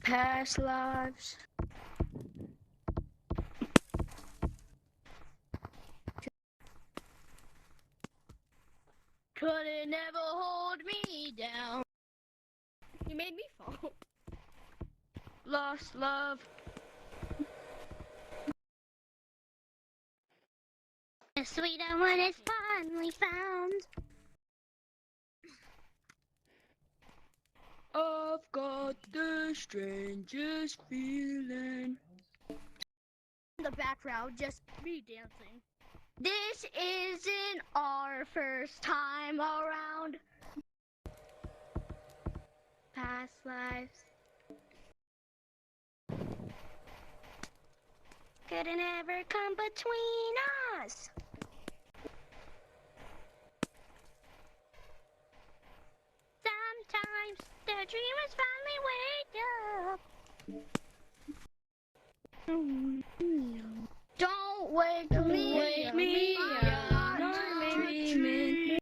Past lives. Couldn't ever hold me down. You made me fall. Lost love. The sweeter one is finally found. I've got the strangest feeling. In the background, just me dancing. This isn't our first time around. Past lives. Couldn't ever come between us. Sometimes the dreamers finally wake up.